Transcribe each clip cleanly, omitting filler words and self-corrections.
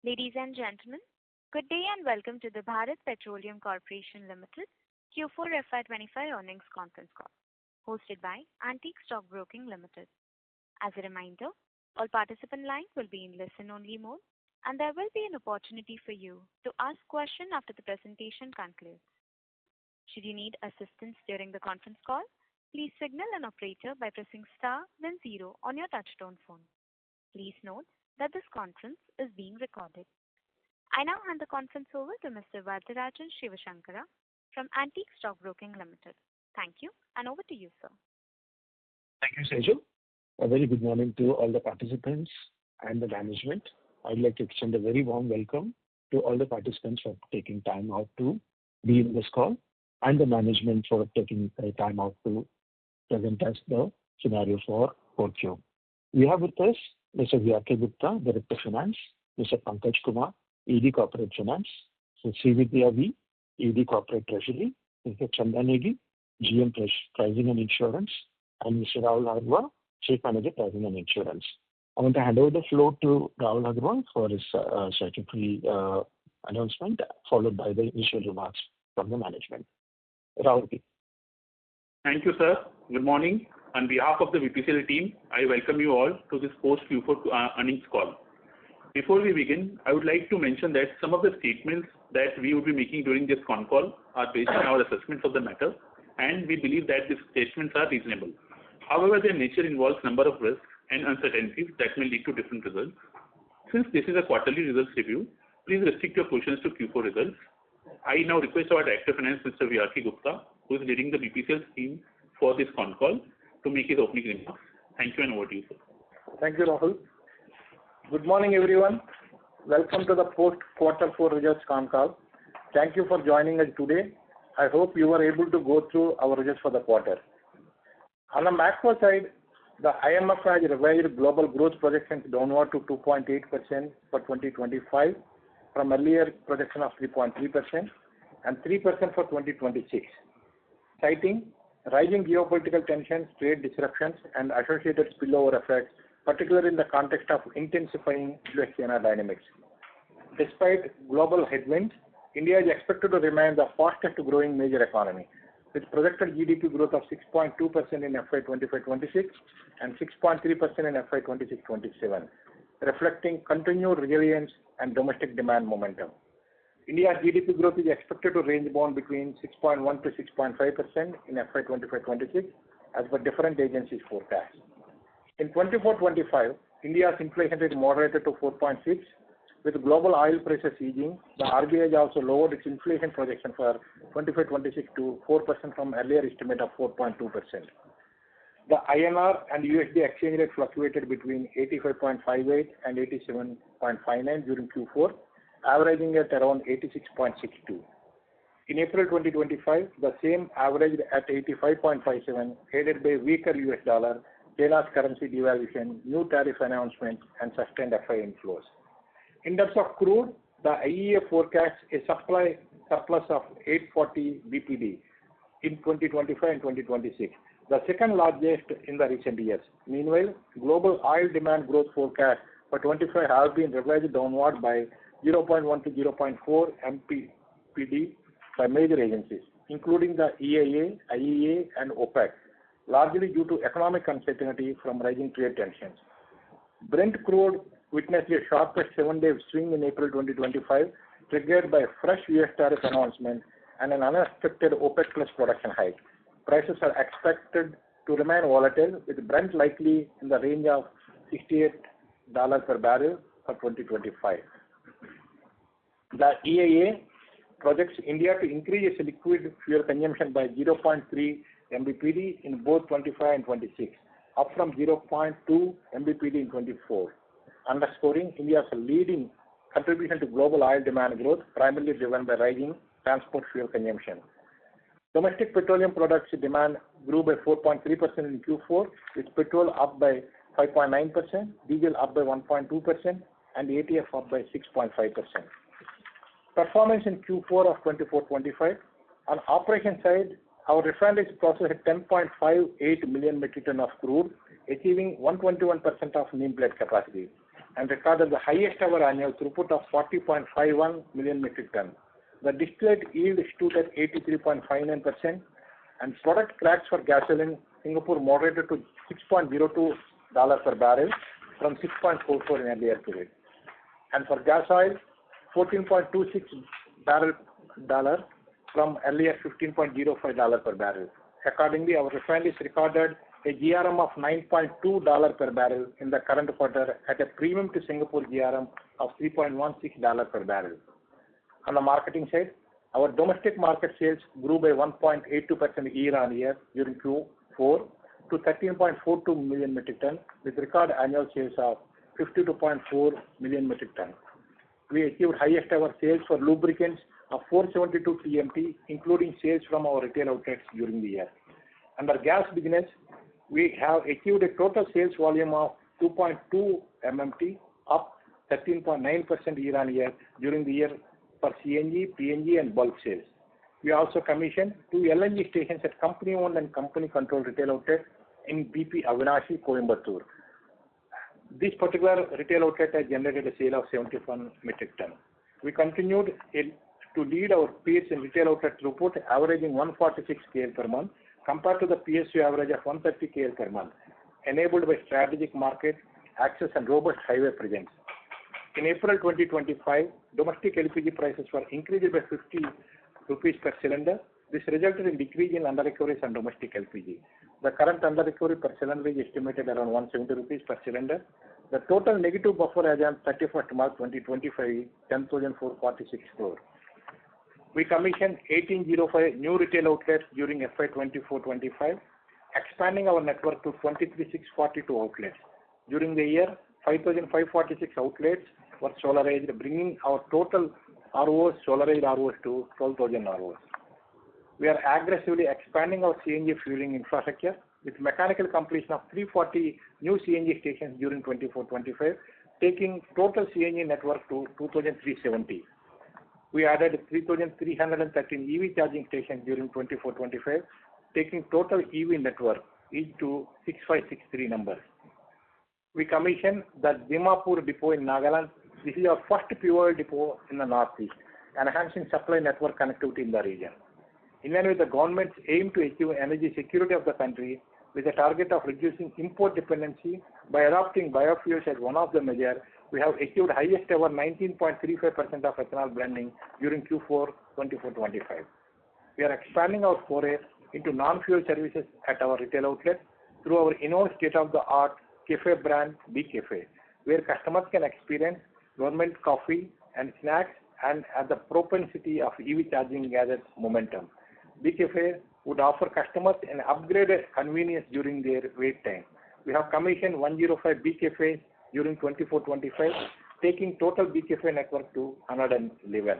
Ladies and gentlemen, good day and welcome to the Bharat Petroleum Corporation Limited Q4 FY2025 earnings conference call, hosted by Antique Stock Broking Limited. As a reminder, all participant lines will be in listen-only mode, and there will be an opportunity for you to ask questions after the presentation concludes. Should you need assistance during the conference call, please signal an operator by pressing star then 0 on your touchtone phone. Please note that this conference is being recorded. I now hand the conference over to Mr. Varatharajan Sivasankara from Antique Stock Broking Limited. Thank you, and over to you, sir. Thank you, Sejal. A very good morning to all the participants and the management. I'd like to extend a very warm welcome to all the participants for taking time out to be in this call, and the management for taking time out to present us the scenario for 4Q. We have with us Mr. V.R.K. Gupta, Director Finance, Mr. Pankaj Kumar, ED Corporate Finance, Mr. Srividya V, ED Corporate Treasury, Mr. Chanda Negi, GM Pricing and Insurance, and Mr. Rahul Agrawal, Chief Manager Pricing and Insurance. I want to hand over the floor to Rahul Agrawal for his statutory announcement, followed by the initial remarks from the management. Rahul. Thank you, sir. Good morning. On behalf of the BPCL team, I welcome you all to this post-Q4 earnings call. Before we begin, I would like to mention that some of the statements that we will be making during this con call are based on our assessments of the matter, and we believe that these statements are reasonable. However, their nature involves a number of risks and uncertainties that may lead to different results. Since this is a quarterly results review, please restrict your questions to Q4 results. I now request our Director of Finance, Mr. V.R.K. Gupta, who is leading the BPCL team for this con call, to make his opening remarks. Thank you, and over to you, sir. Thank you, Rahul. Good morning, everyone. Welcome to the post-quarter 4 results con call. Thank you for joining us today. I hope you were able to go through our results for the quarter. On the macro side, the IMF has revised global growth projections downward to 2.8% for 2025 from earlier projection of 3.3% and 3% for 2026, citing rising geopolitical tensions, trade disruptions, and associated spillover effects, particularly in the context of intensifying US-China dynamics. Despite global headwinds, India is expected to remain the fastest growing major economy, with projected GDP growth of 6.2% in FY2025-26 and 6.3% in FY26-27, reflecting continued resilience and domestic demand momentum. India's GDP growth is expected to range bound between 6.1 to 6.5% in FY2025-26 as per different agencies' forecasts. In 24-25, India's inflation rate moderated to 4.6. With global oil prices easing, the RBI has also lowered its inflation projection for 25-26 to 4% from earlier estimate of 4.2%. The INR and USD exchange rate fluctuated between 85.58 and 87.59 during Q4, averaging at around 86.62. In April 2025, the same averaged at 85.57, aided by weaker US dollar, China's currency devaluation, new tariff announcements, and sustained FI inflows. In terms of crude, the IEA forecasts a supply surplus of 840 BPD in 2025 and 2026, the second largest in the recent years. Meanwhile, global oil demand growth forecasts for 25 have been revised downward by 0.1 to 0.4 MPPD by major agencies, including the EIA, IEA, and OPEC, largely due to economic uncertainty from rising trade tensions. Brent crude witnessed a sharpest 7-day swing in April 2025, triggered by a fresh US tariff announcement and an unexpected OPEC Plus production hike. Prices are expected to remain volatile, with Brent likely in the range of $68 per barrel for 2025. The EIA projects India to increase its liquid fuel consumption by 0.3 MBPD in both 25 and 26, up from 0.2 MBPD in 24, underscoring India's leading contribution to global oil demand growth, primarily driven by rising transport fuel consumption. Domestic petroleum products demand grew by 4.3% in Q4, with petrol up by 5.9%, diesel up by 1.2%, and ATF up by 6.5%. Performance in Q4 of 24-25. On operation side, our refineries processed 10.58 million metric ton of crude, achieving 121% of nameplate capacity. and recorded the highest ever annual throughput of 40.51 million metric ton. The distillate yield stood at 83.59%, and product cracks for gasoline Singapore moderated to $6.02 per barrel from 6.44 in earlier period. And for gas oil, $14.26 dollar from earlier $15.05 per barrel. Accordingly, our refineries recorded a GRM of $9.2 per barrel in the current quarter at a premium to Singapore GRM of $3.16 per barrel. On the marketing side, our domestic market sales grew by 1.82% year-on-year during Q4 to 13.42 million metric ton, with record annual sales of 52.4 million metric ton. We achieved highest ever sales for lubricants of 472 TMT, including sales from our retail outlets during the year. Under gas business, we have achieved a total sales volume of 2.2 MMT, up 13.9% year-on-year during the year for CNG, PNG and bulk sales. We also commissioned 2 LNG stations at company-owned and company-controlled retail outlets in BP Avinashi, Coimbatore. This particular retail outlet has generated a sale of 71 metric ton. We continued to lead our peers in retail outlet throughput, averaging 146 KL per month, compared to the PSU average of 130 KL per month, enabled by strategic market access and robust highway presence. In April 2025, domestic LPG prices were increased by 50 rupees per cylinder. This resulted in decrease in under-recoveries on domestic LPG. The current under-recovery per cylinder is estimated around 170 rupees per cylinder. The total negative buffer as on 31st March 2025 is 10,446 crore. We commissioned 1805 new retail outlets during FY2024-25, expanding our network to 23,642 outlets. During the year, 5,546 outlets were solarized, bringing our total ROs, solarized ROs to 12,000 ROs. We are aggressively expanding our CNG fueling infrastructure with mechanical completion of 340 new CNG stations during 24-25, taking total CNG network to 2,370. We added 3,313 EV charging stations during 24-25, taking total EV network to 6563 numbers. We commissioned the Dimapur depot in Nagaland. This is our first fuel depot in the northeast, enhancing supply network connectivity in the region. In line with the government's aim to achieve energy security of the country, with a target of reducing import dependency by adopting biofuels as one of the measures, we have achieved highest ever 19.35% of ethanol blending during Q4 24-25. We are expanding our foray into non-fuel services at our retail outlets through our in-house state-of-the-art cafe brand B Cafe, where customers can experience government coffee and snacks and at the propensity of EV charging gathers momentum. B Cafe would offer customers an upgraded convenience during their wait time. We have commissioned 105 B Cafes during 24-25, taking total B Cafe network to 111.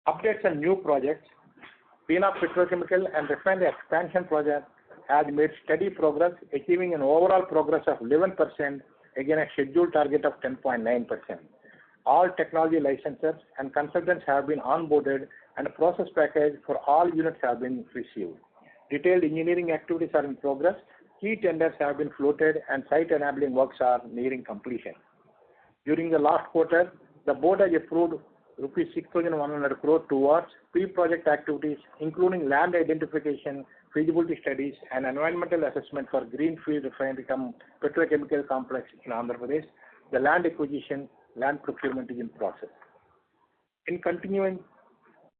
Updates on new projects. Bharat Petroleum and Refinery Expansion Project has made steady progress, achieving an overall progress of 11% against a scheduled target of 10.9%. All technology licenses and consultants have been onboarded and a process package for all units have been received. Detailed engineering activities are in progress. Key tenders have been floated and site enabling works are nearing completion. During the last quarter, the board has approved rupees 6,100 crore towards pre-project activities, including land identification, feasibility studies, and environmental assessment for Greenfield Refinery Petrochemical Complex in Andhra Pradesh. The land acquisition, land procurement is in process. In continuing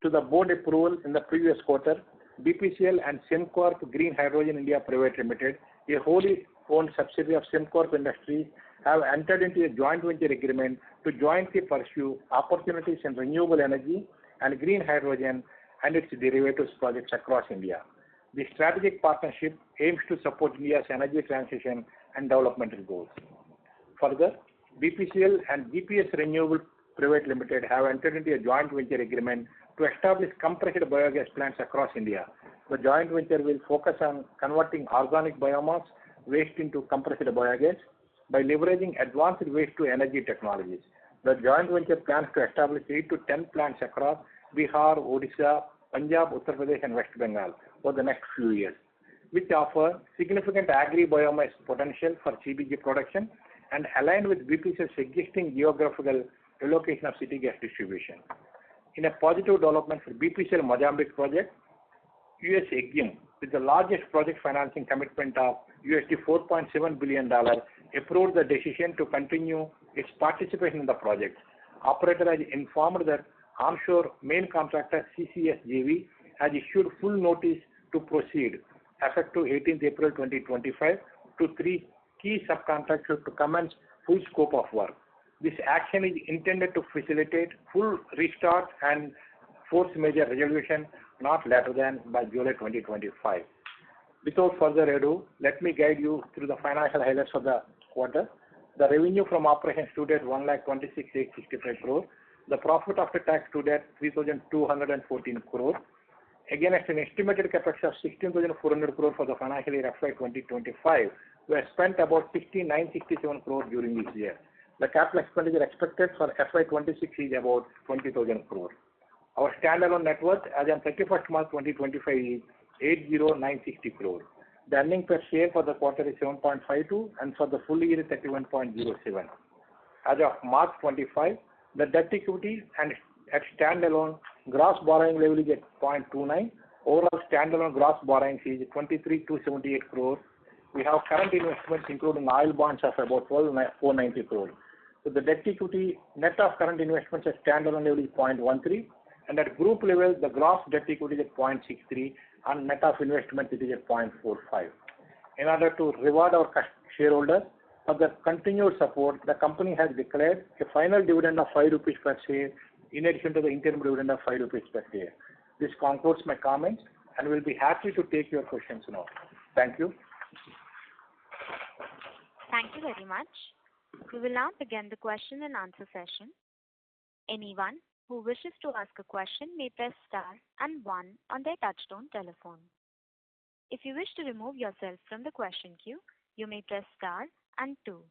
to the board approval in the previous quarter, BPCL and SimCorp Green Hydrogen India Private Limited, a wholly owned subsidiary of SimCorp Industries, have entered into a joint venture agreement to jointly pursue opportunities in renewable energy and green hydrogen and its derivatives projects across India. The strategic partnership aims to support India's energy transition and developmental goals. Further, BPCL and GPS Renewable Private Limited have entered into a joint venture agreement to establish compressed biogas plants across India. The joint venture will focus on converting organic biomass waste into compressed biogas by leveraging advanced waste to energy technologies. The joint venture plans to establish 8 to 10 plants across Bihar, Odisha, Punjab, Uttar Pradesh and West Bengal for the next few years, which offer significant agri-biomass potential for CBG production and aligned with BPCL's existing geographical allocation of city gas distribution. In a positive development for BPCL Mozambique project, US EXIM, with the largest project financing commitment of $4.7 billion, approved the decision to continue its participation in the project. Operator has informed that onshore main contractor CCS JV has issued full notice to proceed effective 18th April 2025 to 3 key subcontractors to commence full scope of work. This action is intended to facilitate full restart and force major resolution not later than by July 2025. Without further ado, let me guide you through the financial highlights of the quarter. The revenue from operations stood at 1,26,865 crore. The profit after tax stood at 3,214 crore. Against an estimated capex of 16,400 crore for the financial year FY2025, we have spent about 6,967 crore during this year. The capital expenditure expected for FY26 is about 20,000 crore. Our standalone net worth as on 31st March 2025 is 80,960 crore. The earning per share for the quarter is 7.52 and for the full year is 31.07. As of March 25, the debt equity and at standalone gross borrowing level is at 0.29. Overall standalone gross borrowings is 23,278 crore. We have current investments including oil bonds of about 12,490 crore. So the debt equity net of current investments at standalone level is 0.13, and at group level the gross debt equity is at 0.63 and net of investments it is at 0.45. In order to reward our shareholders for their continued support, the company has declared a final dividend of 5 rupees per share in addition to the interim dividend of 5 rupees per share. This concludes my comments and will be happy to take your questions now. Thank you. Thank you very much. We will now begin the question and answer session. Anyone who wishes to ask a question may press star and 1 on their touchtone telephone. If you wish to remove yourself from the question queue, you may press star and 2.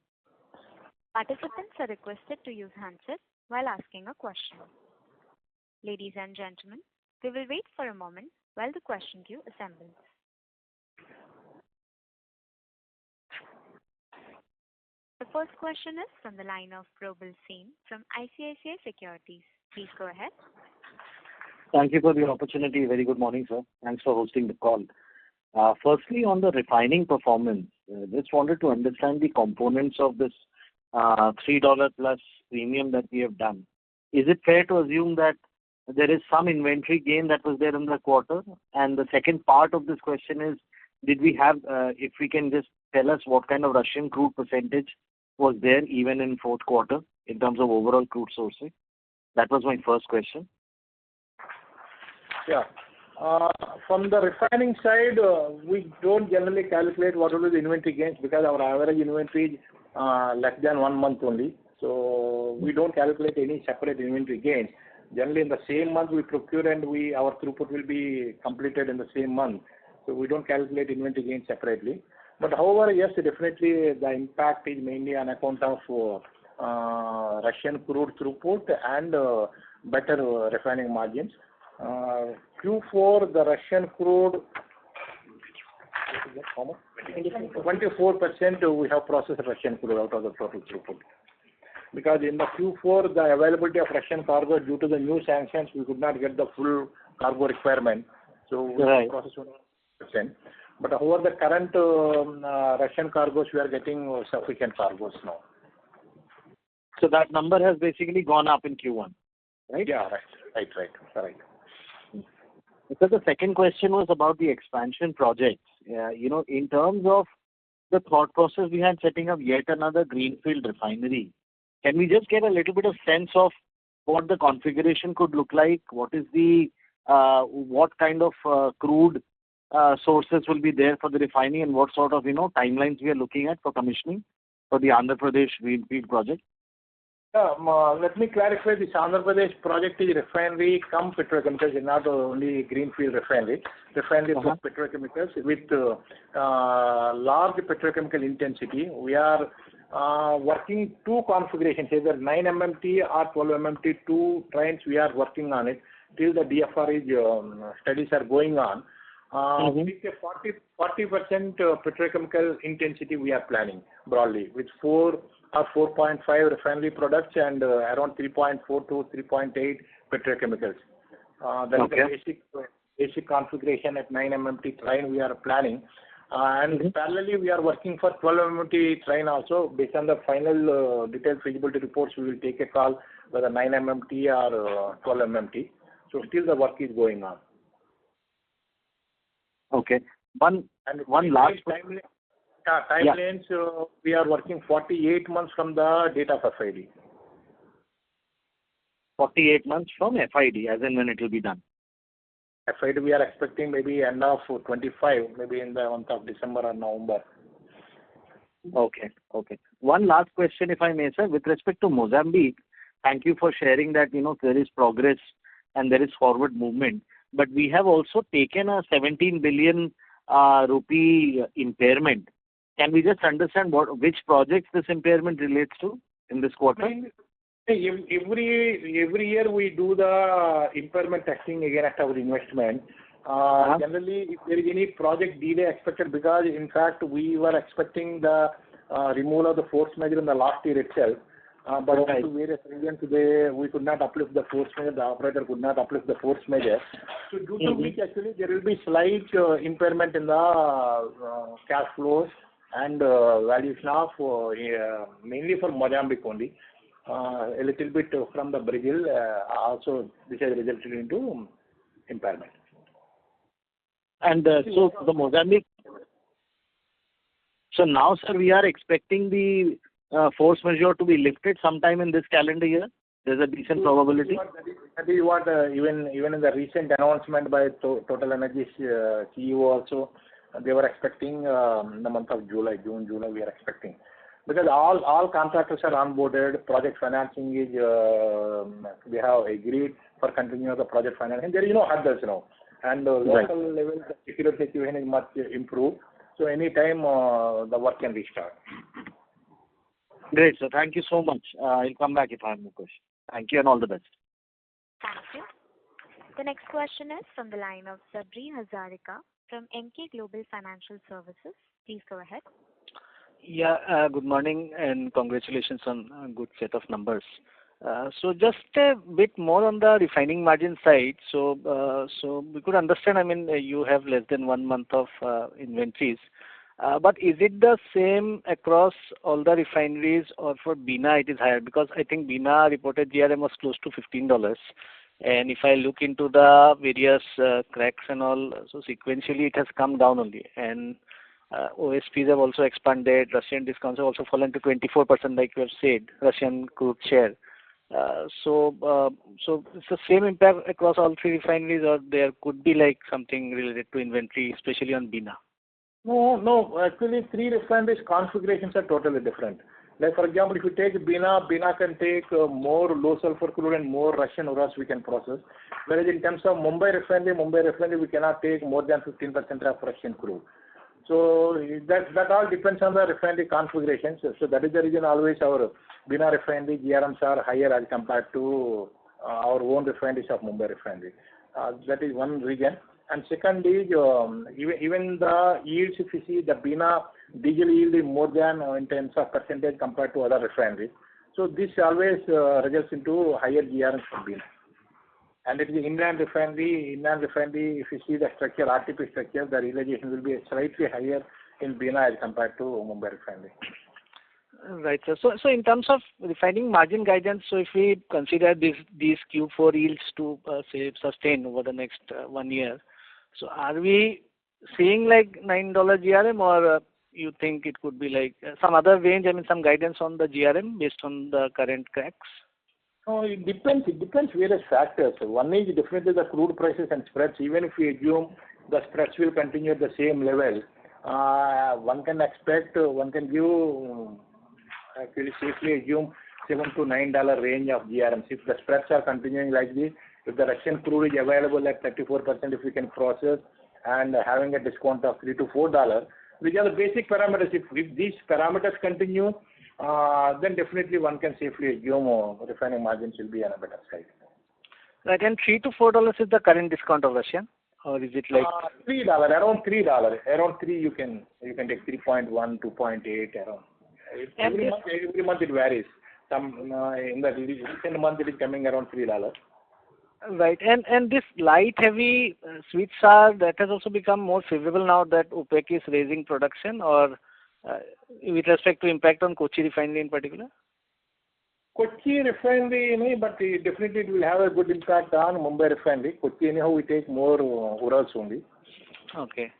Participants are requested to use handsets while asking a question. Ladies and gentlemen, we will wait for a moment while the question queue assembles. The first question is from the line of Probal Sen from ICICI Securities. Please go ahead. Thank you for the opportunity. Very good morning, sir. Thanks for hosting the call. Firstly, on the refining performance, just wanted to understand the components of this $3 plus premium that we have done. Is it fair to assume that there is some inventory gain that was there in the quarter? And the second part of this question is, did we have, if we can just tell us what kind of Russian crude percentage was there even in fourth quarter in terms of overall crude sourcing? That was my first question. Yeah. From the refining side, we don't generally calculate what will be the inventory gains because our average inventory is less than 1 month only. So we don't calculate any separate inventory gains. Generally, in the same month we procure and our throughput will be completed in the same month. So we don't calculate inventory gains separately. But however, yes, definitely the impact is mainly on account of Russian crude throughput and better refining margins. Q4, the Russian crude, 24% we have processed Russian crude out of the total throughput. Because in the Q4, the availability of Russian cargo due to the new sanctions, we could not get the full cargo requirement. So we processed 100%. But however, the current Russian cargoes, we are getting sufficient cargoes now. So that number has basically gone up in Q1, right? Yeah, right. So the second question was about the expansion projects. In terms of the thought process we had setting up yet another greenfield refinery, can we just get a little bit of sense of what the configuration could look like? What is the what kind of crude sources will be there for the refining, and what sort of timelines we are looking at for commissioning for the Andhra Pradesh greenfield project? Let me clarify. This Andhra Pradesh project is refinery come petrochemicals, not only greenfield refinery. Refinery plus petrochemicals with large petrochemical intensity. We are working 2 configurations, either 9 MMT or 12 MMT, 2 trains we are working on it till the DFR studies are going on. With a 40% petrochemical intensity we are planning broadly with 4 or 4.5 refinery products and around 3.4 to 3.8 petrochemicals. That is the basic configuration at 9 MMT train we are planning. And parallelly we are working for 12 MMT train also. Based on the final detailed feasibility reports, we will take a call whether 9 MMT or 12 MMT. So still the work is going on. Okay. One last timelines. We are working 48 months from the date of FID. 48 months from FID, as in when it will be done. FID we are expecting maybe end of 25, maybe in the month of December or November. Okay. One last question, if I may, sir. With respect to Mozambique, thank you for sharing that, there is progress and there is forward movement. But we have also taken a 17 billion rupee impairment. Can we just understand which projects this impairment relates to in this quarter? Every year we do the impairment testing again at our investment. Generally, if there is any project delay expected, because in fact we were expecting the removal of the force majeure in the last year itself. But due to various reasons, we could not uplift the force majeure. The operator could not uplift the force majeure. So due to which actually there will be slight impairment in the cash flows and valuation of mainly for Mozambique only. A little bit from the Brazil also, this has resulted into impairment. And so the Mozambique. So now, sir, we are expecting the force majeure to be lifted sometime in this calendar year. There's a decent probability. That is what even in the recent announcement by Total Energy's CEO also, they were expecting in the month of June, July we are expecting. Because all contractors are onboarded, project financing is, we have agreed for continuing the project financing. There is no hurdles now. And local level, the security situation is much improved. So anytime the work can restart. Great, sir. Thank you so much. I'll come back if I have more questions. Thank you and all the best. Thank you. The next question is from the line of Sabri Hazarika from Emkay Global Financial Services. Please go ahead. Yeah, good morning and congratulations on a good set of numbers. So just a bit more on the refining margin side. So we could understand, you have less than 1 month of inventories. But is it the same across all the refineries, or for Bina it is higher? Because I think Bina reported GRM was close to $15. And if I look into the various cracks and all, so sequentially it has come down only. And OSPs have also expanded. Russian discounts have also fallen to 24%, like you have said, Russian crude share. So it's the same impact across all three refineries, or there could be like something related to inventory, especially on Bina? No. Actually, three refineries configurations are totally different. Like for example, if you take Bina can take more low sulfur crude and more Russian Urals we can process. Whereas in terms of Mumbai refinery we cannot take more than 15% of Russian crude. So that all depends on the refinery configuration. So that is the reason always our Bina refinery GRMs are higher as compared to our own refineries of Mumbai refinery. That is one reason. And second is even the yields, if you see the Bina diesel yield is more than in terms of percentage compared to other refineries. So this always results into higher GRMs for Bina. And it is inland refinery, if you see the structure, RTP structure, the realization will be slightly higher in Bina as compared to Mumbai refinery. Right, sir. So in terms of refining margin guidance, so if we consider these Q4 yields to say sustain over the next 1 year, so are we seeing like $9 GRM, or you think it could be like some other range? Some guidance on the GRM based on the current cracks? No, it depends. It depends various factors. One is definitely the crude prices and spreads. Even if we assume the spreads will continue at the same level, one can give actually safely assume $7 to $9 range of GRMs. If the spreads are continuing like this, if the Russian crude is available at 34%, if we can process and having a discount of $3 to $4, which are the basic parameters. If these parameters continue, then definitely one can safely assume refining margins will be on a better side. Right, and $3 to $4 is the current discount of Russian or is it like $3, around around 3 you can take 3.1, 2.8 around. Every month it varies. Some in the recent month it is coming around $3. right? And this light heavy sweet sour, that has also become more favorable now that OPEC is raising production, or with respect to impact on Kochi refinery in particular? Kochi refinery, but definitely it will have a good impact on Mumbai refinery. Kochi anyhow we take more Urals only. Okay.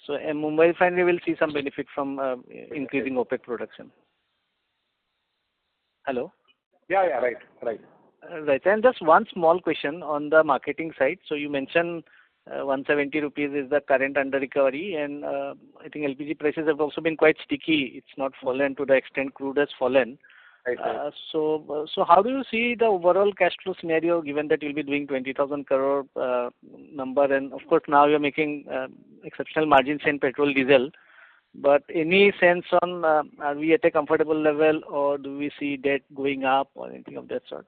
So Mumbai refinery will see some benefit from increasing OPEC production. Hello? Yeah, right. Right. And just one small question on the marketing side. So you mentioned 170 rupees is the current under recovery, and I think LPG prices have also been quite sticky. It's not fallen to the extent crude has fallen. Right. So how do you see the overall cash flow scenario, given that you'll be doing 20,000 crore number, and of course now you're making exceptional margins in petrol, diesel. But any sense on are we at a comfortable level, or do we see debt going up or anything of that sort?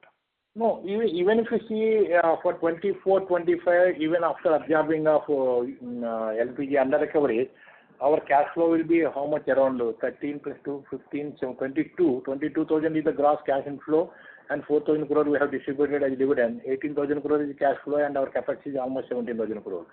No, even if you see for 24-25, even after absorbing of LPG under recovery, our cash flow will be how much? Around 13 plus 2, 15, so 22,000 is the gross cash inflow, and 4,000 crore we have distributed as dividend. 18,000 crore is cash flow, and our capex is almost 17,000 crore.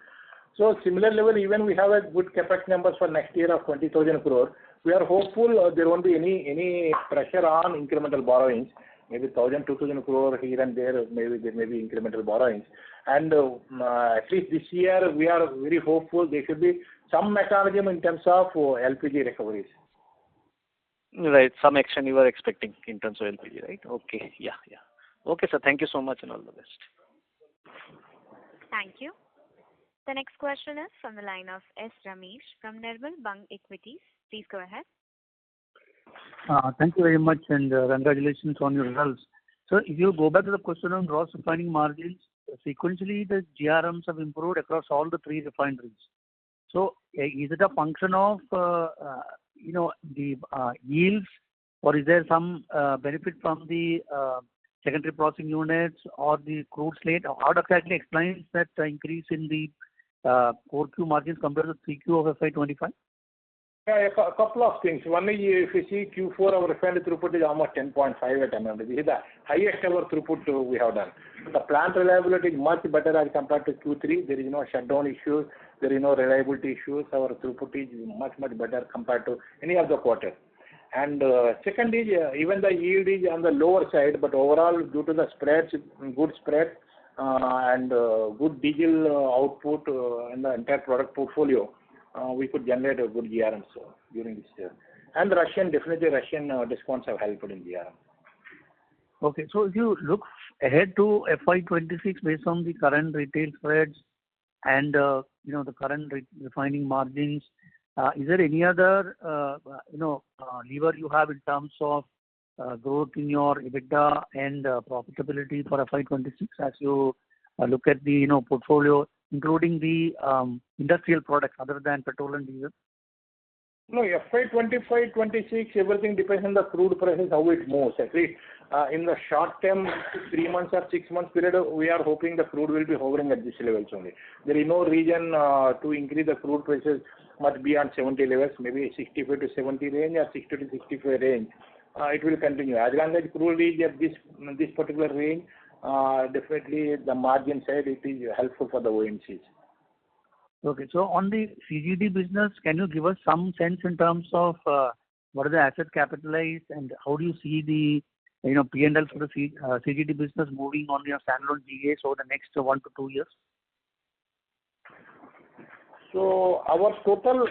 So similar level, even we have a good capex numbers for next year of 20,000 crore. We are hopeful there won't be any pressure on incremental borrowings. Maybe 1,000, 2,000 crore here and there, maybe there may be incremental borrowings. And at least this year, we are very hopeful there should be some mechanism in terms of LPG recoveries. Right. Some action you are expecting in terms of LPG, right? Okay. Yeah. Okay, sir. Thank you so much and all the best. Thank you. The next question is from the line of S. Ramesh from Nirmal Bang Equities. Please go ahead. Thank you very much, and congratulations on your results. So if you go back to the question on gross refining margins, sequentially the GRMs have improved across all the three refineries. So is it a function of the yields, or is there some benefit from the secondary processing units or the crude slate? How exactly explains that increase in the 4Q margins compared to 3Q of FY25? Yeah, a couple of things. One is, if you see Q4, our refinery throughput is almost 10.5 at MM. This is the highest ever throughput we have done. The plant reliability is much better as compared to Q3. There is no shutdown issues. There is no reliability issues. Our throughput is much better compared to any other quarter. And second is, even the yield is on the lower side, but overall, due to the spreads, good spread, and good diesel output in the entire product portfolio, we could generate a good GRM during this year. And Russian discounts have helped in GRM. Okay, so if you look ahead to FY26 based on the current retail spreads and the current refining margins, is there any other lever you have in terms of growth in your EBITDA and profitability for FY26 as you look at the portfolio, including the industrial products other than petrol and diesel? No, FY25-26, everything depends on the crude prices, how it moves. At least in the short term, 3 months or 6 months period, we are hoping the crude will be hovering at this levels only. There is no reason to increase the crude prices much beyond 70 levels, maybe 65 to 70 range or 60 to 65 range. It will continue. As long as crude is at this particular range, definitely the margin side, it is helpful for the OMCs. Okay, so on the CGD business, can you give us some sense in terms of what are the assets capitalized and how do you see the P&L for the CGD business moving on your standalone GAs over the next 1 to 2 years? So our total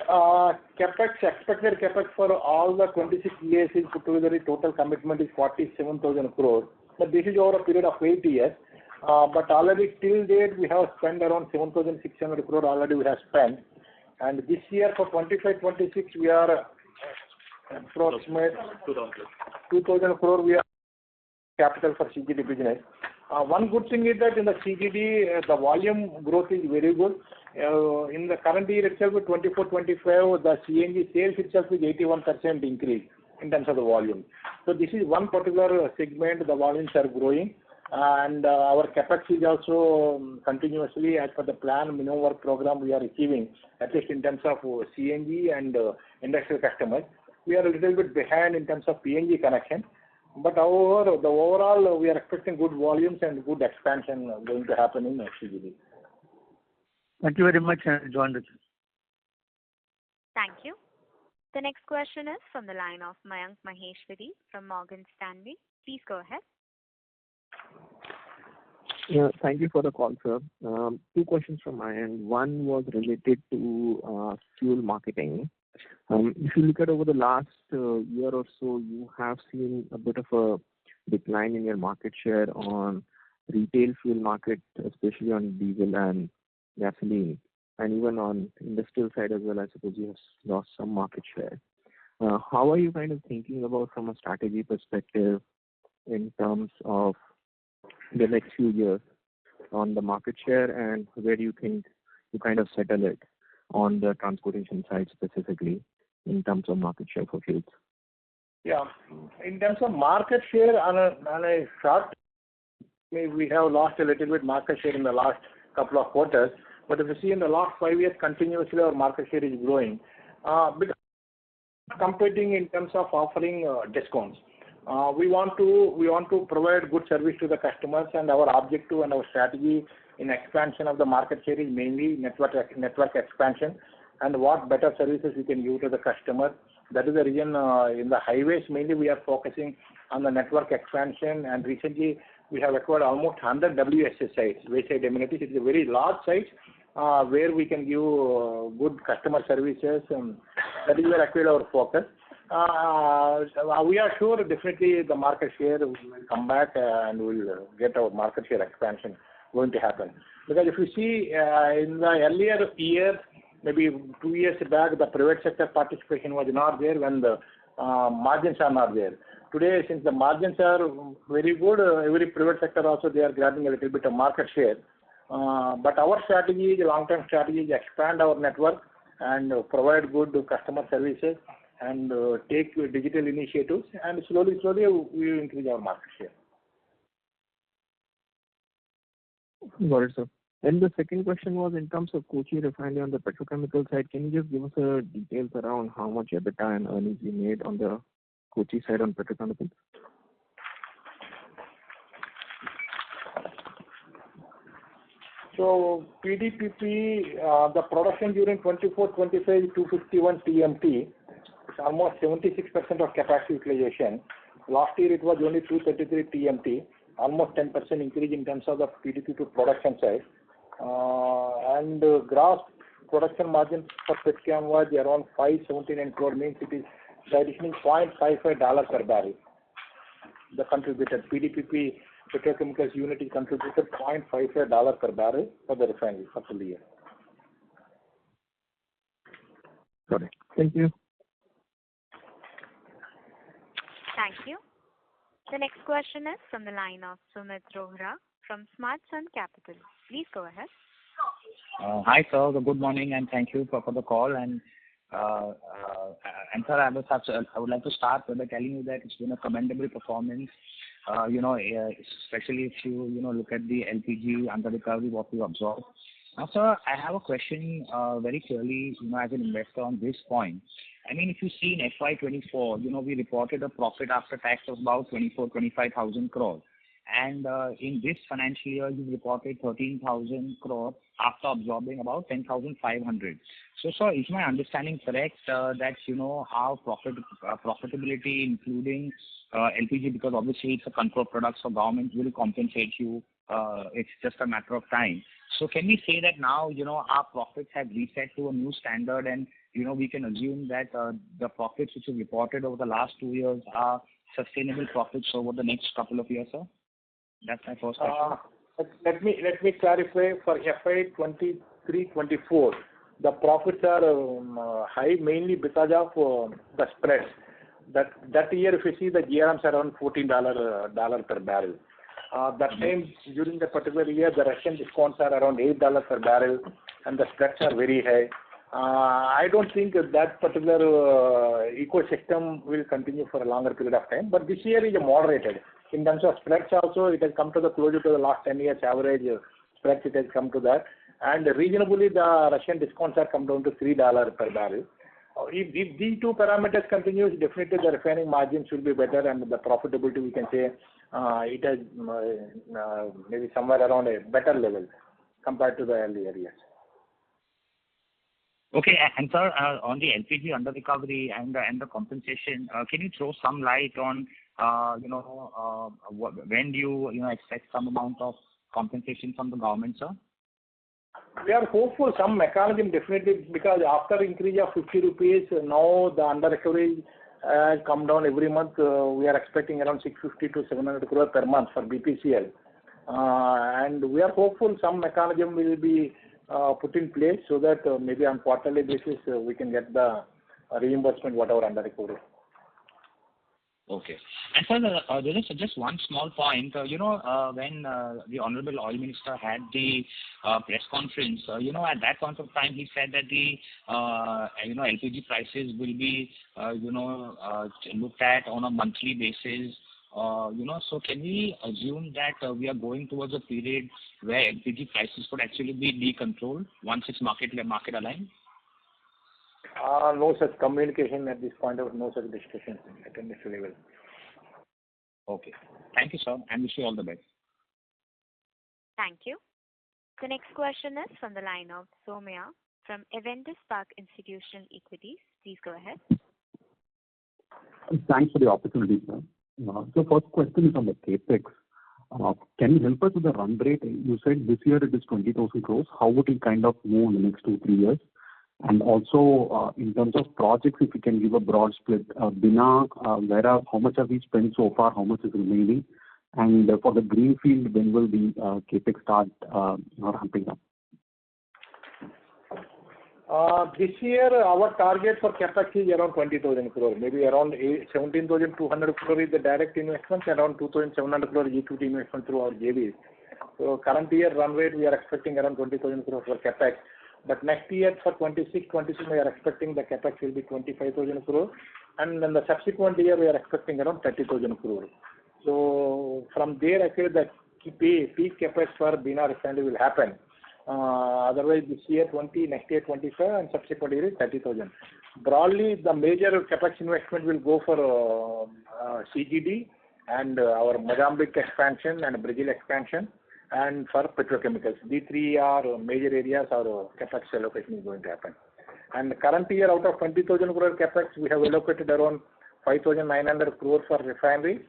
expected capex for all the 26 GAs is put together, the total commitment is 47,000 crore. But this is over a period of 8 years. But already till date we have spent around 7,600 crore already we have spent. And this year for 25-26 we are approximate 2,000 crore we are capital for CGD business. One good thing is that in the CGD the volume growth is very good. In the current year itself, 24-25, the CNG sales itself is 81% increase in terms of the volume. So this is one particular segment, the volumes are growing. and our capex is also continuously as per the plan minimum work program we are achieving, at least in terms of CNG and industrial customers. We are a little bit behind in terms of PNG connection, but however, the overall we are expecting good volumes and good expansion going to happen in CGD. Thank you very much, and join the queue. Thank you. The next question is from the line of Mayank Maheshwari from Morgan Stanley. Please go ahead. Yeah, thank you for the call, sir. Two questions from my end. One was related to fuel marketing. If you look at over the last year or so, you have seen a bit of a decline in your market share on retail fuel market, especially on diesel and gasoline, and even on industrial side as well. I suppose you have lost some market share. How are you kind of thinking about from a strategy perspective in terms of the next few years on the market share, and where do you think you kind of settle it on the transportation side specifically in terms of market share for fuels? Yeah, in terms of market share on a short, we have lost a little bit market share in the last couple of quarters. But if you see in the last 5 years, continuously our market share is growing. Because competing in terms of offering discounts. We want to provide good service to the customers, and our objective and our strategy in expansion of the market share is mainly network expansion and what better services we can give to the customer. That is the reason in the highways mainly we are focusing on the network expansion, and recently we have acquired almost 100 WSS sites, wayside amenities. It is a very large site where we can give good customer services, and that is where actually our focus. We are sure definitely the market share will come back and we'll get our market share expansion going to happen. Because if you see in the earlier years, maybe 2 years back, the private sector participation was not there when the margins are not there. Today, since the margins are very good, every private sector also they are grabbing a little bit of market share. But our strategy, the long-term strategy, is expand our network and provide good customer services and take digital initiatives, and slowly we will increase our market share. Got it, sir. And the second question was in terms of Kochi refinery on the petrochemical side. Can you just give us details around how much EBITDA and earnings you made on the Kochi side on petrochemicals? So PDPP, the production during 24-25 is 251 TMT. It's almost 76% of capacity utilization. Last year it was only 233 TMT, almost 10% increase in terms of the PDPP production side. And gross production margin for petchem was around 579 crore, means it is additional $0.55 per barrel. The contributed PDPP petrochemicals unit is contributed $0.55 per barrel for the refinery for the year. Got it. Thank you. Thank you. The next question is from the line of Sumit Rohra from Smart Sun Capital. Please go ahead. Hi, sir. Good morning, and thank you for the call. And sir, I would like to start by telling you that it's been a commendable performance. Especially if you look at the LPG under recovery, what we observed. Now, sir, I have a question very clearly, as an investor on this point. I mean, if you see in FY24, we reported a profit after tax of about 25,000 crore. And in this financial year, you reported 13,000 crore after absorbing about 10,500. So, sir, is my understanding correct that, our profitability, including LPG, because obviously it's a control product, so government will compensate you. It's just a matter of time. So can we say that now, our profits have reset to a new standard, and, we can assume that the profits which you reported over the last 2 years are sustainable profits over the next couple of years, sir? That's my first question. Let me clarify. For FY23-24, the profits are high mainly because of the spreads. That year, if you see, the GRMs are around $14 per barrel. That time, during the particular year, the Russian discounts are around $8 per barrel, and the spreads are very high. I don't think that particular ecosystem will continue for a longer period of time, but this year is moderated. In terms of spreads also, it has come to the closer to the last 10 years average spreads, it has come to that. And reasonably, the Russian discounts are come down to $3 per barrel. If these two parameters continues, definitely the refining margins will be better, and the profitability, we can say, it has maybe somewhere around a better level compared to the earlier years. Okay, and sir, on the LPG under recovery and the compensation, can you throw some light on, when do you expect some amount of compensation from the government, sir? We are hopeful some mechanism definitely, because after increase of 50 rupees, now the under recovery has come down every month. We are expecting around 650 to 700 crore per month for BPCL. And we are hopeful some mechanism will be put in place so that maybe on quarterly basis we can get the reimbursement whatever under recovery. Okay. And sir, there is just one small point. When the Honorable Oil Minister had the press conference, at that point of time he said that the LPG prices will be looked at on a monthly basis. So can we assume that we are going towards a period where LPG prices could actually be decontrolled once it's market aligned? No such communication at this point, of no such discussion at this level. Okay. Thank you, sir, and wish you all the best. Thank you. The next question is from the line of Somya from Avendus Spark Institutional Equities. Please go ahead. Thanks for the opportunity, sir. So first question is on the capex. Can you help us with the run rate? You said this year it is 20,000 crores. How would it kind of move in the next 2-3 years? And also, in terms of projects, if you can give a broad split, Bina, how much have we spent so far? How much is remaining? And for the greenfield, when will the capex start ramping up? This year, our target for capex is around 20,000 crore. Maybe around 17,200 crore is the direct investment, around 2,700 crore is equity investment through our JVs. So current year run rate, we are expecting around 20,000 crore for capex. But next year for 26-27, we are expecting the capex will be 25,000 crore, and then the subsequent year we are expecting around 30,000 crore. So from there, I feel that peak capex for Bina refinery will happen. Otherwise, this year 20, next year 25, and subsequent year is 30,000. Broadly, the major capex investment will go for CGD and our Mozambique expansion and Brazil expansion, and for petrochemicals. These three are major areas our capex allocation is going to happen. And current year, out of 20,000 crore capex, we have allocated around 5,900 crore for refineries,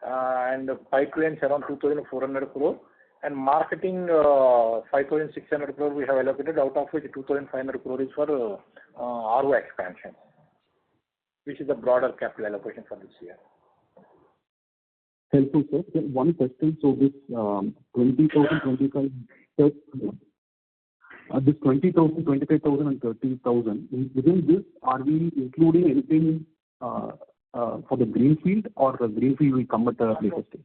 and pipelines around 2,400 crore, and marketing 5,600 crore we have allocated, out of which 2,500 crore is for RO expansion, which is the broader capital allocation for this year. Helpful, sir. One question. So this 20,000, 25,000, this 20,000, 25,000, and 30,000. Within this, are we including anything for the greenfield, or the greenfield will come at a later stage?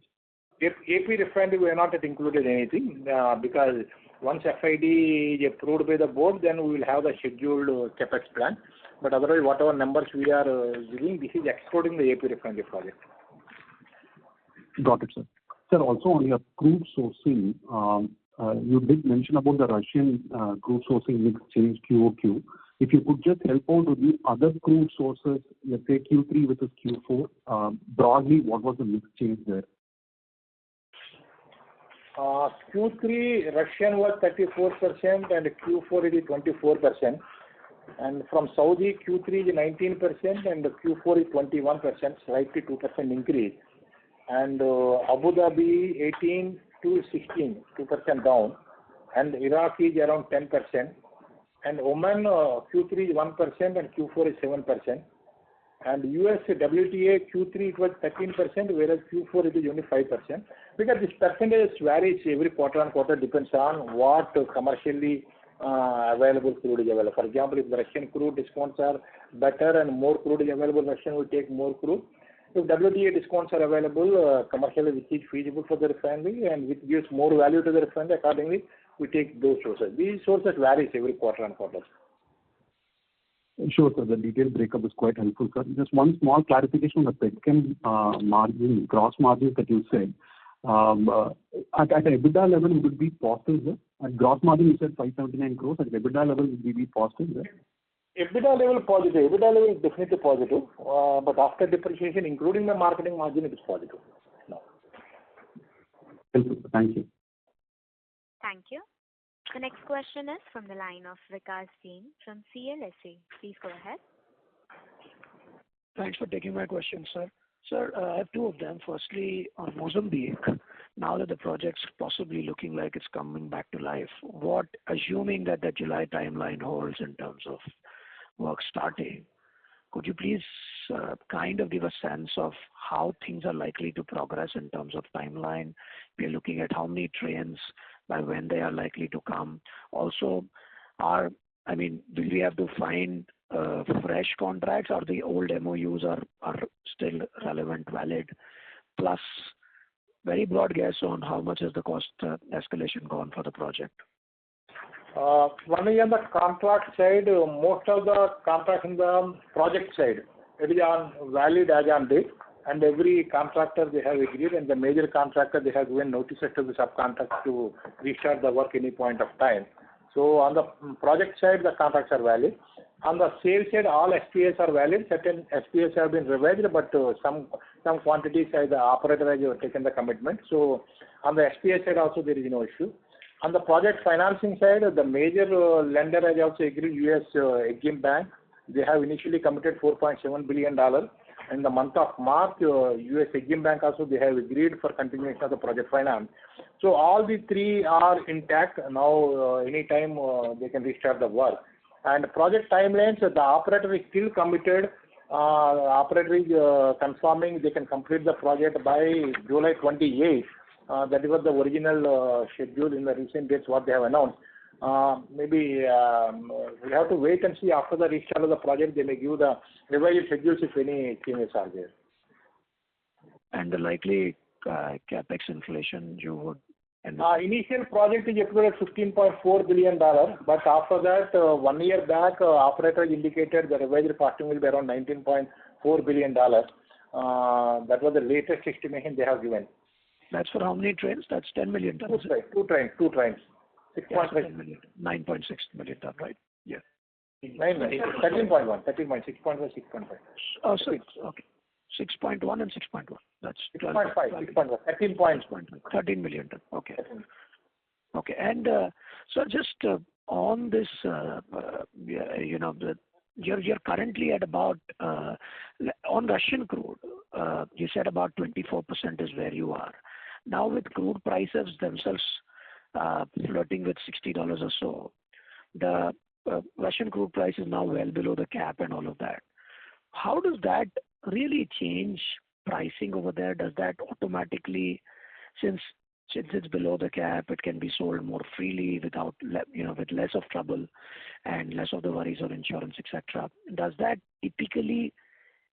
If AP refinery, we are not yet included anything because once FID is approved by the board, then we will have the scheduled capex plan. But otherwise, whatever numbers we are giving, this is excluding the AP refinery project. Got it, sir. Sir, also on your crude sourcing, you did mention about the Russian crude sourcing mix change QOQ. If you could just help out with the other crude sources, let's say Q3 versus Q4, broadly, what was the mix change there? Q3 Russian was 34% and Q4 it is 24%. And from Saudi, Q3 is 19% and Q4 is 21%, slightly 2% increase. And Abu Dhabi 18 to 16, 2% down, and Iraq is around 10%, and Oman Q3 is 1% and Q4 is 7%, and US WTA Q3 it was 13%, whereas Q4 it is only 5%, because this percentage varies every quarter on quarter, depends on what commercially available crude is available. For example, if the Russian crude discounts are better and more crude is available, Russian will take more crude. If WTA discounts are available commercially, which is feasible for the refinery and which gives more value to the refinery, accordingly we take those sources. These sources varies every quarter on quarter. Sure, sir. The detailed breakup is quite helpful, sir. Just one small clarification on the petchem margin, gross margins that you said. At EBITDA level, would it be positive, sir? At gross margin, you said 579 crores. At EBITDA level, would it be positive, sir? EBITDA level positive. EBITDA level is definitely positive. But after depreciation, including the marketing margin, it is positive. No. Helpful, sir. Thank you. Thank you. The next question is from the line of Vikas Jain from CLSA. Please go ahead. Thanks for taking my question, sir. Sir, I have two of them. Firstly, on Mozambique, now that the project's possibly looking like it's coming back to life, assuming that the July timeline holds in terms of work starting, could you please kind of give a sense of how things are likely to progress in terms of timeline? We're looking at how many trains, by when they are likely to come. Also, will we have to find fresh contracts, or the old MOUs are still relevant, valid? Plus, very broad guess on how much has the cost escalation gone for the project? One is on the contract side, most of the contracts in the project side, it is on valid as on date, and every contractor they have agreed, and the major contractor they have given notices to the subcontractor to restart the work any point of time. So on the project side, the contracts are valid. On the sales side, all SPAs are valid. Certain SPAs have been revised, but some quantities the operator has taken the commitment. So on the SPA side also there is no issue. On the project financing side, the major lender has also agreed, US Exim Bank. They have initially committed $4.7 billion. In the month of March, US Exim Bank also they have agreed for continuation of the project finance. So all the three are intact. Now anytime they can restart the work. And project timelines, the operator is still committed. Operator is confirming they can complete the project by July 28. That was the original schedule in the recent dates what they have announced. Maybe we have to wait and see after the restart of the project. They may give the revised schedules if any changes are there. And the likely capex inflation you would... Initial project is estimated at $15.4 billion, but after that, 1 year back, operator indicated the revised costing will be around $19.4 billion. That was the latest estimation they have given. That's for how many trains? That's 10 million tons. Two trains. 6.5 million. 9.6 million ton, right? Yeah. 13.1, 6.5, 6.5. Oh, 6, okay. 6.1 and 6.1. That's 6.5, 6.1, 13 points. 13 million ton. Okay. Okay. And so just on this, you're currently at about, on Russian crude, you said about 24% is where you are. Now with crude prices themselves flirting with $60 or so, the Russian crude price is now well below the cap and all of that. How does that really change pricing over there? Does that automatically, since it's below the cap, it can be sold more freely without, with less of trouble and less of the worries of insurance, etc. Does that typically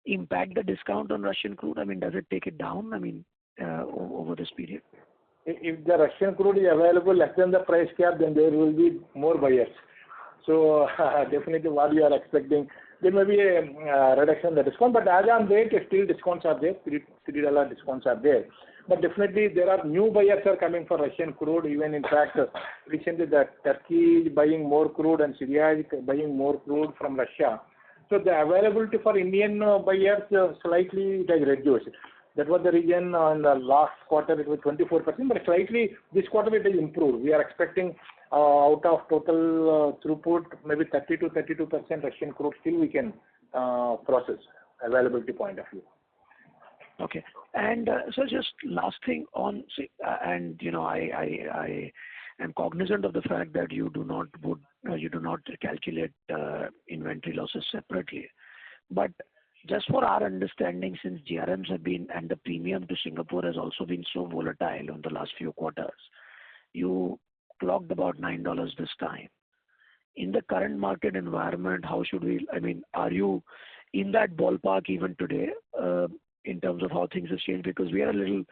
impact the discount on Russian crude? Does it take it down? Over this period? If the Russian crude is available less than the price cap, then there will be more buyers. So definitely what you are expecting, there may be a reduction in the discount, but as on date, still discounts are there, $3 discounts are there. But definitely there are new buyers are coming for Russian crude. Even in fact, recently that Turkey is buying more crude and Syria is buying more crude from Russia. So the availability for Indian buyers slightly it has reduced. That was the reason in the last quarter it was 24%, but slightly this quarter it has improved. We are expecting out of total throughput, maybe 30 to 32% Russian crude still we can process availability point of view. Okay. And so just last thing on, I am cognizant of the fact that you do not calculate inventory losses separately. But just for our understanding, since GRMs have been, and the premium to Singapore has also been so volatile in the last few quarters, you clocked about $9 this time. In the current market environment, how should we, are you in that ballpark even today in terms of how things have changed? Because we are a little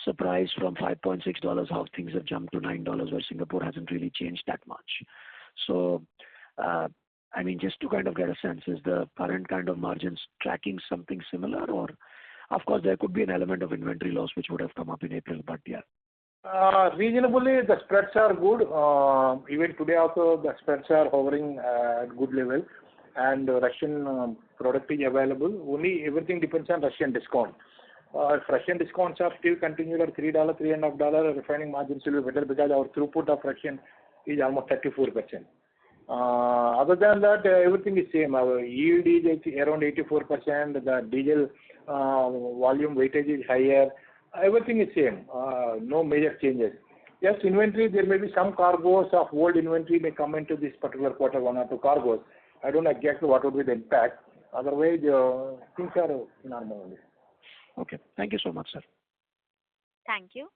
surprised from $5.6 how things have jumped to $9 where Singapore hasn't really changed that much. So I mean, just to kind of get a sense, is the current kind of margins tracking something similar? Or of course, there could be an element of inventory loss which would have come up in April, but yeah. Reasonably, the spreads are good. Even today also, the spreads are hovering at good level, and Russian product is available. Only everything depends on Russian discount. If Russian discounts are still continued at $3, $3.5, refining margins will be better because our throughput of Russian is almost 34%. Other than that, everything is same. Our yield is around 84%. The diesel volume weightage is higher. Everything is same. No major changes. Yes, inventory, there may be some cargoes of old inventory may come into this particular quarter, 1 or 2 cargoes. I don't know exactly what would be the impact. Otherwise, things are normal only. Okay. Thank you so much, sir. Thank you.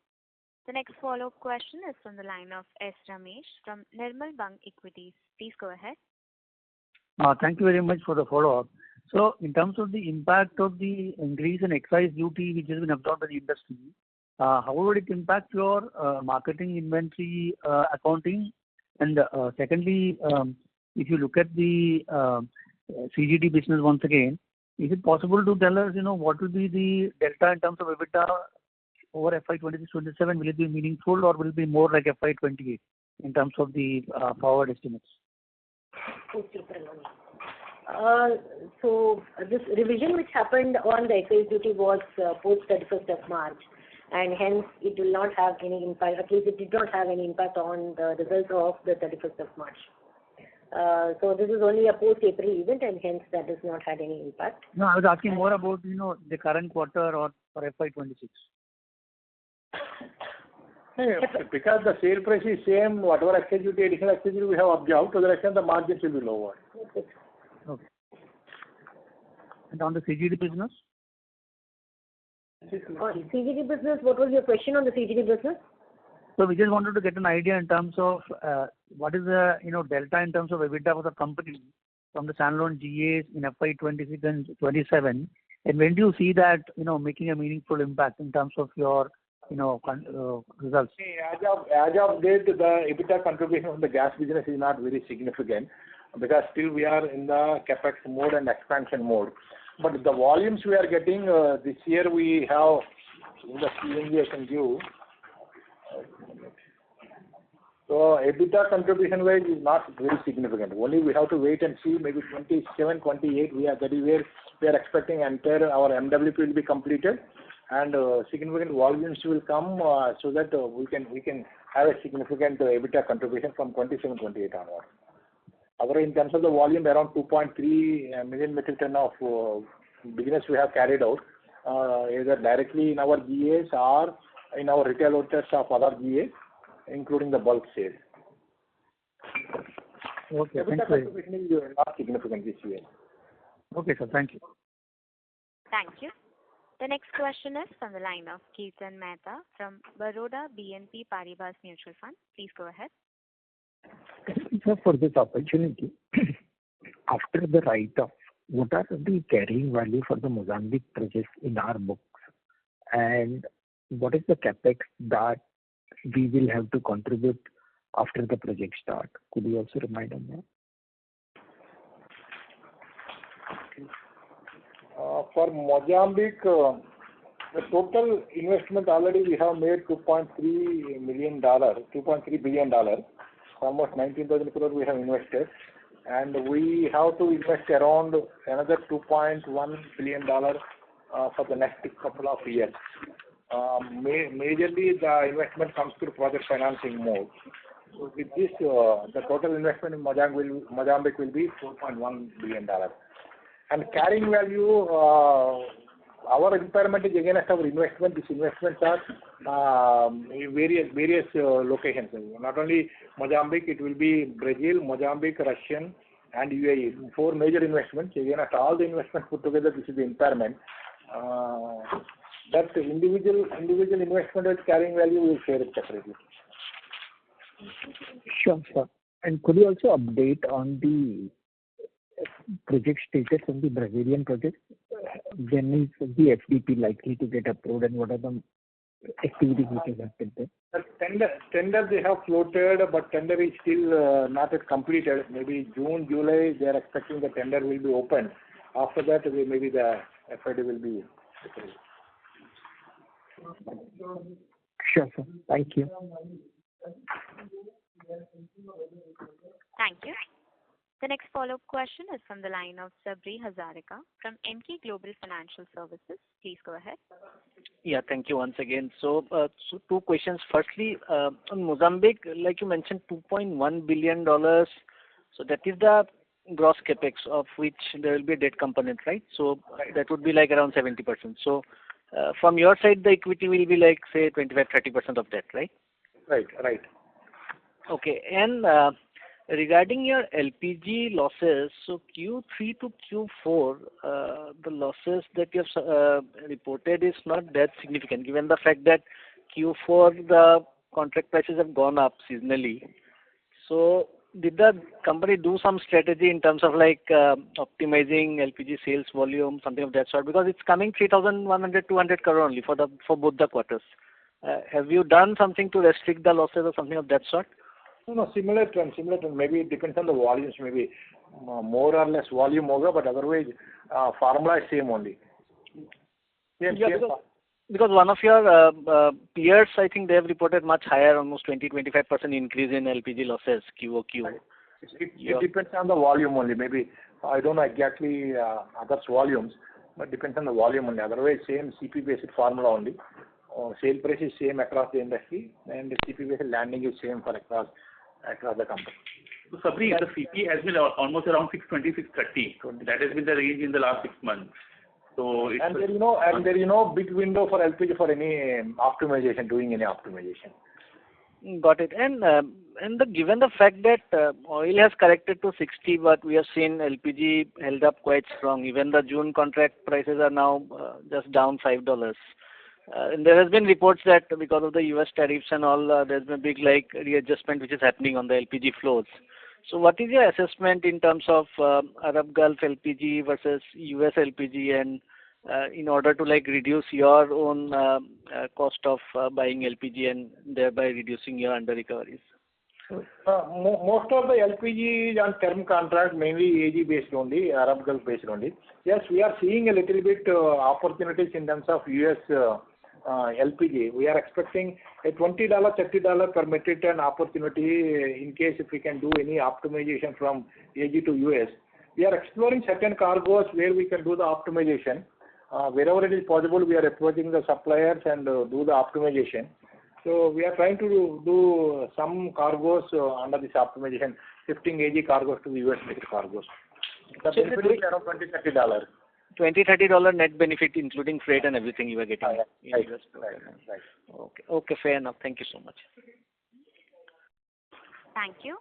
The next follow-up question is from the line of S. Ramesh from Nirmal Bang Equities. Please go ahead. Thank you very much for the follow-up. So, in terms of the impact of the increase in excise duty which has been absorbed by the industry, how would it impact your marketing inventory accounting? And secondly, if you look at the CGD business once again, is it possible to tell us, what will be the delta in terms of EBITDA over FY26-27? Will it be meaningful or will it be more like FY28 in terms of the forward estimates? So this revision which happened on the excise duty was post 31st of March, and hence it will not have any impact. At least it did not have any impact on the results of the 31st of March. So this is only a post-April event, and hence that has not had any impact. No, I was asking more about the current quarter or for FY26. Because the sale price is same, whatever excise duty, additional excise duty we have observed, to the extent the margins will be lower. Okay. And on the CGD business? CGD business, what was your question on the CGD business? So we just wanted to get an idea in terms of what is the delta in terms of EBITDA for the company from the standalone GAs in FY26 and 27, and when do you see that making a meaningful impact in terms of your results? As of date, the EBITDA contribution from the gas business is not very significant because still we are in the capex mode and expansion mode. But the volumes we are getting this year, we have in the CNG I can give. So EBITDA contribution wise is not very significant. Only we have to wait and see. Maybe 27, 28. That is where we are expecting entire our MWP will be completed, and significant volumes will come so that we can have a significant EBITDA contribution from 27, 28 onward. Otherwise, in terms of the volume, around 2.3 million metric ton of business we have carried out, either directly in our GAs or in our retail outlets of other GAs, including the bulk sales. Okay, EBITDA contribution is not significant this year. Okay, sir. Thank you. Thank you. The next question is from the line of Kirtan Mehta from Baroda BNP Paribas Mutual Fund. Please go ahead. Thank you, sir, for this opportunity. After the write-off, what are the carrying value for the Mozambique projects in our books? And what is the capex that we will have to contribute after the project start? Could you also remind on that? For Mozambique, the total investment already we have made $2.3 billion. Almost 19,000 crore we have invested, and we have to invest around another $2.1 billion for the next couple of years. Majorly the investment comes through project financing mode. So with this, the total investment in Mozambique will be $4.1 billion. And carrying value, our impairment is against our investment. These investments are in various locations. Not only Mozambique, it will be Brazil, Mozambique, Russian, and UAE. 4 major investments. Against all the investments put together, this is the impairment. That individual investment with carrying value will share it separately. Sure, sir. And could you also update on the project status on the Brazilian project? When is the FDP likely to get approved, and what are the activities which have happened there? The tender they have floated, but tender is still not yet completed. Maybe June, July, they are expecting the tender will be open. After that, maybe the FID will be. Sure, sir. Thank you. Thank you. The next follow-up question is from the line of Sabri Hazarika from Emkay Global Financial Services. Please go ahead. Yeah, thank you once again. So two questions. Firstly, on Mozambique, like you mentioned, $2.1 billion. So that is the gross capex, of which there will be a debt component, right? So that would be like around 70%. So from your side, the equity will be like, say, 25-30% of that, right? Right. Okay. And regarding your LPG losses, so Q3 to Q4, the losses that you have reported is not that significant, given the fact that Q4 the contract prices have gone up seasonally. So did the company do some strategy in terms of like optimizing LPG sales volume, something of that sort? Because it's coming 3,100-200 crore only for both the quarters. Have you done something to restrict the losses or something of that sort? No, similar trend. Maybe it depends on the volumes. Maybe more or less volume over, but otherwise formula is same only. Because one of your peers, I think they have reported much higher, almost 20-25% increase in LPG losses QOQ. It depends on the volume only. Maybe I don't know exactly others' volumes, but depends on the volume only. Otherwise, same CP based formula only. Sale price is same across the industry, and the CP based landing is same for across the company. So Sabri, the CP has been almost around 620-630. That has been the range in the last 6 months. So there is no big window for LPG for any optimization, doing any optimization. Got it. And given the fact that oil has corrected to 60, but we have seen LPG held up quite strong. Even the June contract prices are now just down $5. And there has been reports that because of the US tariffs and all, there's been a big readjustment which is happening on the LPG flows. So what is your assessment in terms of Arab Gulf LPG versus US LPG, and in order to reduce your own cost of buying LPG and thereby reducing your under recoveries? Most of the LPG is on term contract, mainly AG based only, Arab Gulf based only. Yes, we are seeing a little bit opportunities in terms of US LPG. We are expecting a $20, $30 per metric ton opportunity in case if we can do any optimization from AG to US. We are exploring certain cargoes where we can do the optimization. Wherever it is possible, we are approaching the suppliers and do the optimization. So we are trying to do some cargoes under this optimization, shifting AG cargoes to the US based cargoes. The benefit is around $20-$30. $20-30 net benefit, including freight and everything you are getting. Right. Okay, fair enough. Thank you so much. Thank you.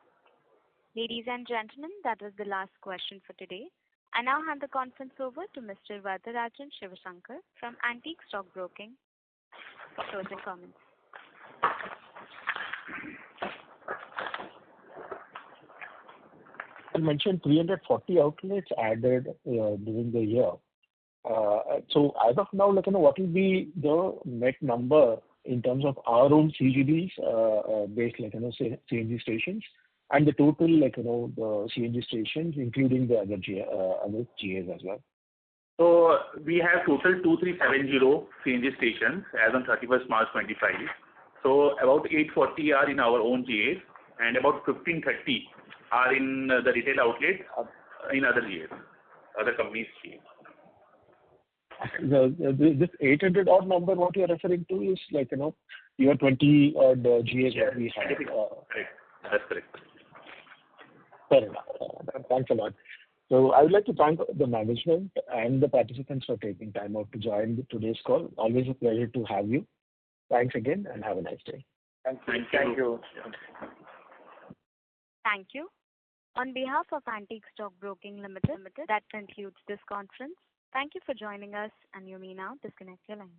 Ladies and gentlemen, that was the last question for today. I now hand the conference over to Mr. Varatharajan Sivasankar from Antique Stock Broking for closing comments. You mentioned 340 outlets added during the year. So as of now, what will be the net number in terms of our own CGDs based, CNG stations, and the total, the CNG stations, including the other GAs as well? So we have total 2370 CNG stations as on 31st March 25. So about 840 are in our own GAs, and about 1530 are in the retail outlet in other GAs, other companies' GAs. This 800 odd number, what you are referring to is your 20 odd GAs that we have. Correct. That's correct. Fair enough. Thanks a lot. So I would like to thank the management and the participants for taking time out to join today's call. Always a pleasure to have you. Thanks again and have a nice day. Thank you. Thank you. On behalf of Antique Stock Broking Limited, that concludes this conference. Thank you for joining us, and you may now disconnect your lines.